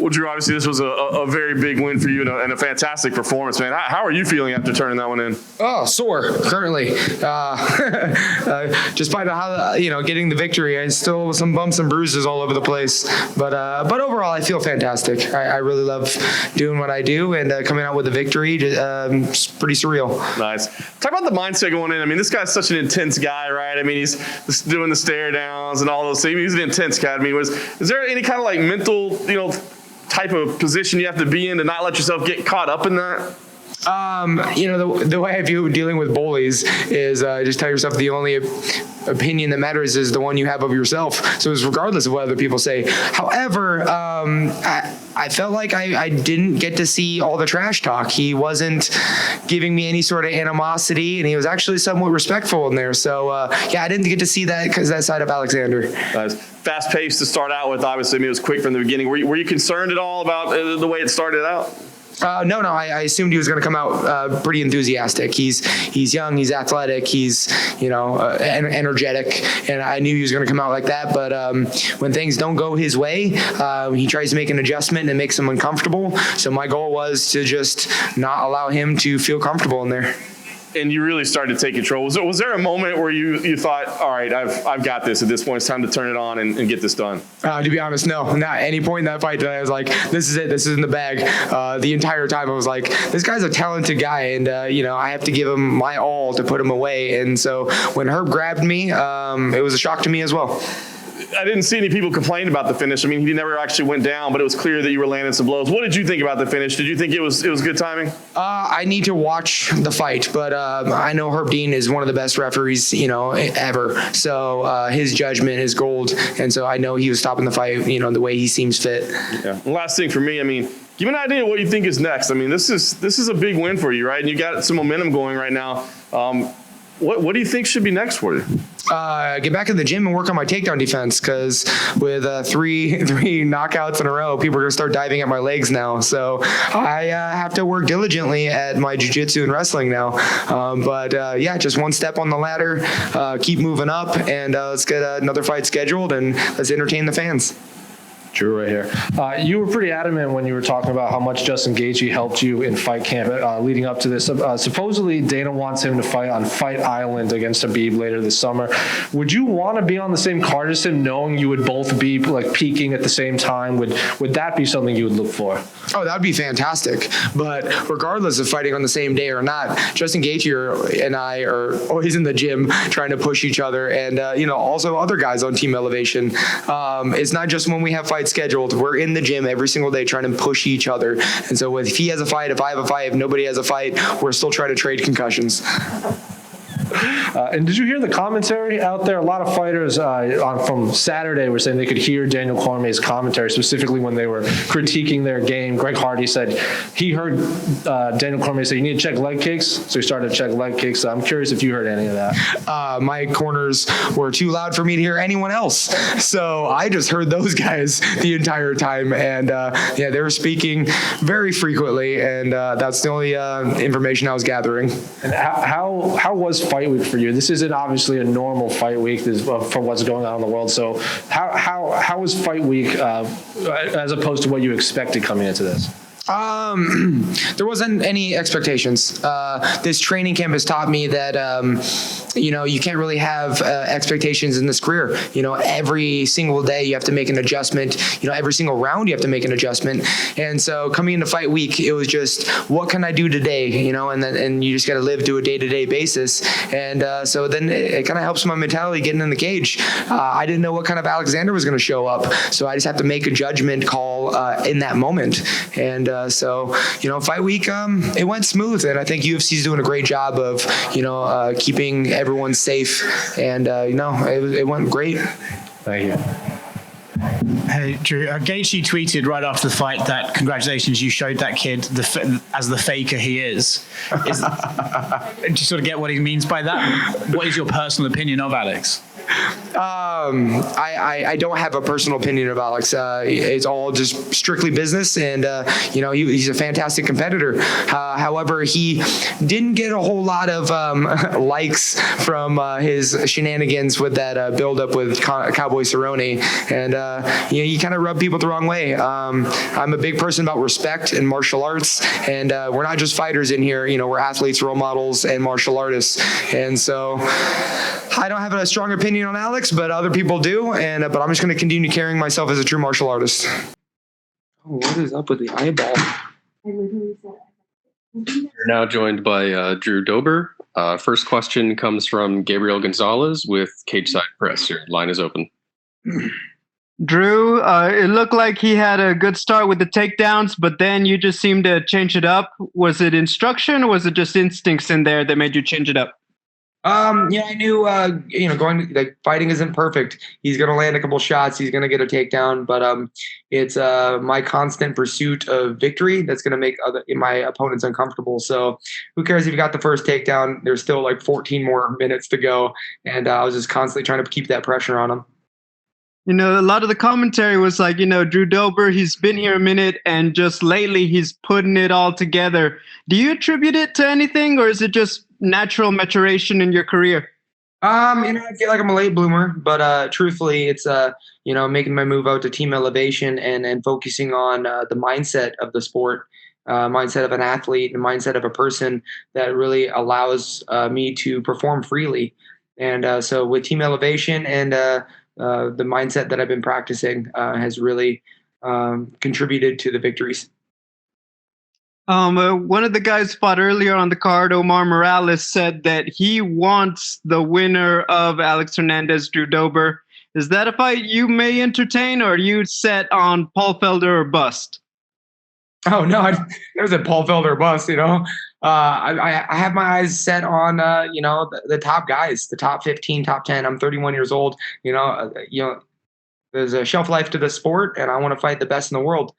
Well, Drew, obviously this was a very big win for you and a fantastic performance, man. How are you feeling after turning that one in? Oh, sore currently. Despite how getting the victory, I still some bumps and bruises all over the place. But overall, I feel fantastic. I really love doing what I do, and coming out with a victory, it's pretty surreal. Nice. Talk about the mindset going in. I mean, this guy's such an intense guy, right? I mean, he's doing the stare downs and all those things. He's an intense guy. I mean, is there any kind of like mental, type of position you have to be in to not let yourself get caught up in that? The way I view dealing with bullies is just tell yourself the only opinion that matters is the one you have of yourself. So it's regardless of what other people say. However, I felt like I didn't get to see all the trash talk. He wasn't giving me any sort of animosity, and he was actually somewhat respectful in there. So, I didn't get to see that side of Alexander. Fast paced to start out with, obviously. I mean, it was quick from the beginning. Were you concerned at all about the way it started out? No. I assumed he was going to come out pretty enthusiastic. He's young, he's athletic, he's energetic, and I knew he was going to come out like that. But when things don't go his way, he tries to make an adjustment and makes him uncomfortable. So my goal was to just not allow him to feel comfortable in there. And you really started to take control. Was there a moment where you thought, all right, I've got this at this point, it's time to turn it on and get this done? To be honest, no. Not at any point in that fight I was like, this is it, this is in the bag. The entire time I was like, this guy's a talented guy, and I have to give him my all to put him away. And so when Herb grabbed me, it was a shock to me as well. I didn't see any people complain about the finish. I mean, he never actually went down, but it was clear that you were landing some blows. What did you think about the finish? Did you think it was good timing? I need to watch the fight, but I know Herb Dean is one of the best referees, ever. So his judgment is gold, and so I know he was stopping the fight, the way he seems fit. Yeah. Last thing for me, I mean, give me an idea of what you think is next. I mean, this is a big win for you, right? And you got some momentum going right now. What do you think should be next for you? Get back in the gym and work on my takedown defense, because with three knockouts in a row, people are going to start diving at my legs now. So I have to work diligently at my jiu-jitsu and wrestling now. Just one step on the ladder, keep moving up, and let's get another fight scheduled, and let's entertain the fans. Drew right here. You were pretty adamant when you were talking about how much Justin Gaethje helped you in fight camp leading up to this. Supposedly, Dana wants him to fight on Fight Island against Khabib later this summer. Would you want to be on the same card as him, knowing you would both be like peaking at the same time? Would that be something you would look for? Oh, that would be fantastic. But regardless of fighting on the same day or not, Justin Gaethje and I are always in the gym trying to push each other, and also other guys on Team Elevation. It's not just when we have fights scheduled. We're in the gym every single day trying to push each other. And so if he has a fight, if I have a fight, if nobody has a fight, we're still trying to trade concussions. And did you hear the commentary out there? A lot of fighters from Saturday were saying they could hear Daniel Cormier's commentary, specifically when they were critiquing their game. Greg Hardy said he heard Daniel Cormier say, you need to check leg kicks. So he started to check leg kicks. So I'm curious if you heard any of that. My corners were too loud for me to hear anyone else. So I just heard those guys the entire time. And they were speaking very frequently. And that's the only information I was gathering. And how was fight week for you? This isn't obviously a normal fight week for what's going on in the world. So how was fight week as opposed to what you expected coming into this? There wasn't any expectations. This training camp has taught me that, you can't really have expectations in this career. Every single day you have to make an adjustment. Every single round you have to make an adjustment. And so coming into fight week, it was just, what can I do today? And you just got to live to a day-to-day basis. And so then it kind of helps my mentality getting in the cage. I didn't know what kind of Alexander was going to show up. So I just have to make a judgment call in that moment. And fight week, it went smooth, and I think UFC is doing a great job of, keeping everyone safe, and it went great. Thank you. Hey, Drew, Gaethje tweeted right after the fight that congratulations, you showed that kid as the faker he is. Do you sort of get what he means by that? What is your personal opinion of Alex? I don't have a personal opinion of Alex. It's all just strictly business, and he's a fantastic competitor. However, he didn't get a whole lot of likes from his shenanigans with that build-up with Cowboy Cerrone, and he kind of rubbed people the wrong way. I'm a big person about respect and martial arts, and we're not just fighters in here. We're athletes, role models, and martial artists, and so I don't have a strong opinion on Alex, but other people do, but I'm just going to continue carrying myself as a true martial artist. Oh, what is up with the eyeball? You're now joined by Drew Dober. First question comes from Gabriel Gonzalez with Cage Side Press. Your line is open. Drew, it looked like he had a good start with the takedowns, but then you just seemed to change it up. Was it instruction, or was it just instincts in there that made you change it up? I knew, fighting isn't perfect. He's going to land a couple shots. He's going to get a takedown, but it's my constant pursuit of victory that's going to make my opponents uncomfortable. So who cares if you got the first takedown? There's still like 14 more minutes to go, and I was just constantly trying to keep that pressure on him. A lot of the commentary was like, Drew Dober, he's been here a minute, and just lately he's putting it all together. Do you attribute it to anything, or is it just natural maturation in your career? I feel like I'm a late bloomer, but truthfully, it's making my move out to Team Elevation and focusing on the mindset of the sport, mindset of an athlete, and mindset of a person that really allows me to perform freely. And so with Team Elevation and the mindset that I've been practicing has really contributed to the victories. One of the guys fought earlier on the card, Omar Morales, said that he wants the winner of Alex Hernandez, Drew Dober. Is that a fight you may entertain, or are you set on Paul Felder or bust? Oh, no, there's a Paul Felder or bust, I have my eyes set on, the top guys, the top 15, top 10. I'm 31 years old, there's a shelf life to the sport, and I want to fight the best in the world.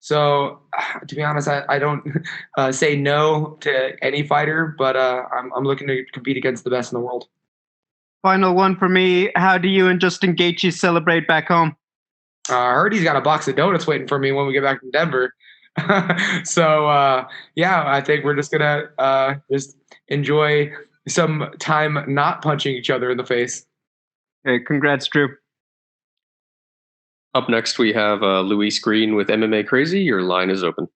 So, to be honest, I don't say no to any fighter, but I'm looking to compete against the best in the world. Final one for me. How do you and Justin Gaethje celebrate back home? I heard he's got a box of donuts waiting for me when we get back to Denver. So, I think we're just going to just enjoy some time not punching each other in the face. Hey, congrats, Drew. Up next, we have Luis Green with MMA Crazy. Your line is open.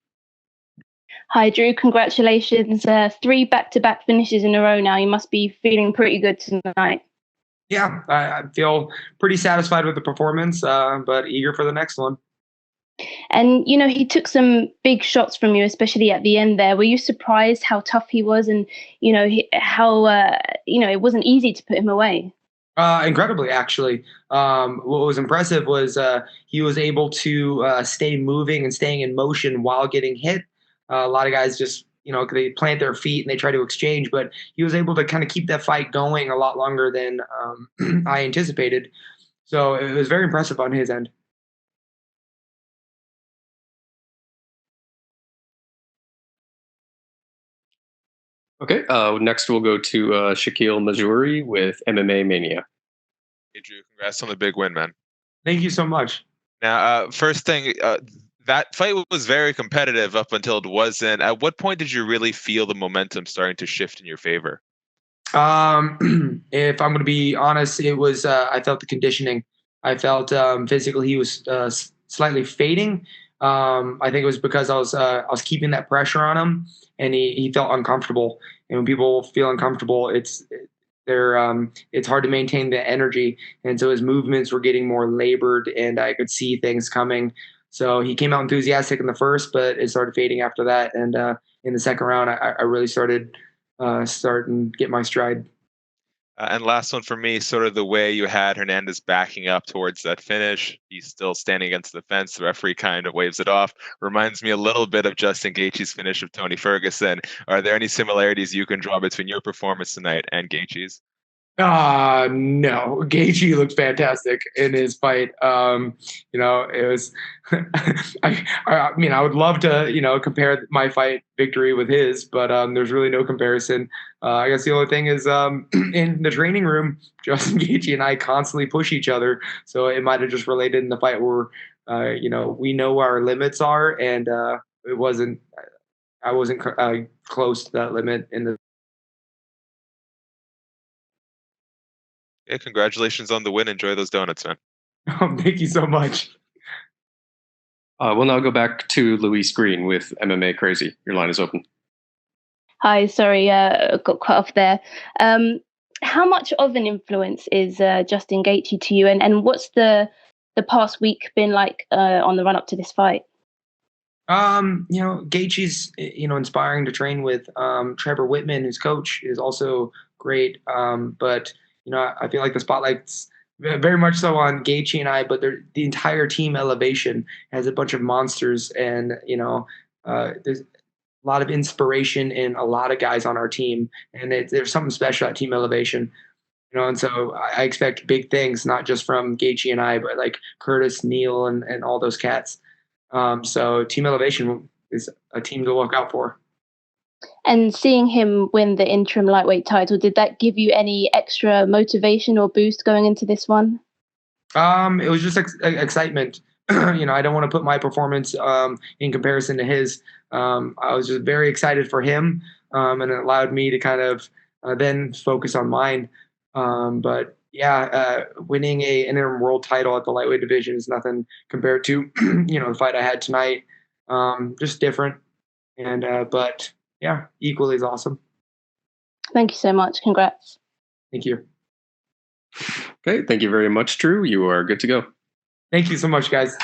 Hi, Drew. Congratulations. 3 back-to-back finishes in a row now. You must be feeling pretty good tonight. Yeah, I feel pretty satisfied with the performance, but eager for the next one. And, he took some big shots from you, especially at the end there. Were you surprised how tough he was and, how, it wasn't easy to put him away? Incredibly, actually. What was impressive was he was able to stay moving and staying in motion while getting hit. A lot of guys just, they plant their feet and they try to exchange, but he was able to kind of keep that fight going a lot longer than I anticipated. So it was very impressive on his end. Okay, next we'll go to Shaquille Mazuri with MMA Mania. Hey, Drew, congrats on the big win, man. Thank you so much. Now, first thing, that fight was very competitive up until it wasn't. At what point did you really feel the momentum starting to shift in your favor? If I'm going to be honest, it was I felt the conditioning. I felt physically he was slightly fading. I think it was because I was keeping that pressure on him, and he felt uncomfortable. And when people feel uncomfortable, it's hard to maintain the energy. And so his movements were getting more labored, and I could see things coming. So he came out enthusiastic in the first, but it started fading after that. And in the second round, I really started starting to get my stride. And last one for me, sort of the way you had Hernandez backing up towards that finish. He's still standing against the fence. The referee kind of waves it off. Reminds me a little bit of Justin Gaethje's finish of Tony Ferguson. Are there any similarities you can draw between your performance tonight and Gaethje's? No, Gaethje looked fantastic in his fight. It was. I mean, I would love to, compare my fight victory with his, but there's really no comparison. I guess the only thing is, in the training room, Justin Gaethje and I constantly push each other, so it might have just related in the fight where, we know where our limits are, and it wasn't. I wasn't close to that limit in the. Yeah, congratulations on the win. Enjoy those donuts, man. Thank you so much. We'll now go back to Luis Green with MMA Crazy. Your line is open. Hi, sorry, got cut off there. How much of an influence is Justin Gaethje to you, and what's the past week been like on the run up to this fight? Gaethje's, inspiring to train with. Trevor Whitman, his coach, is also great. But I feel like the spotlight's very much so on Gaethje and I, but the entire team Elevation has a bunch of monsters, and there's a lot of inspiration in a lot of guys on our team, and there's something special at Team Elevation. And so I expect big things, not just from Gaethje and I, but like Curtis, Neal, and all those cats. So Team Elevation is a team to look out for. And seeing him win the interim lightweight title, did that give you any extra motivation or boost going into this one? It was just excitement. I don't want to put my performance in comparison to his. I was just very excited for him, and it allowed me to kind of then focus on mine. But yeah, winning an interim world title at the lightweight division is nothing compared to the fight I had tonight. Just different, and but yeah, equally as awesome. Thank you so much. Congrats. Thank you. Okay, thank you very much, Drew. You are good to go. Thank you so much, guys.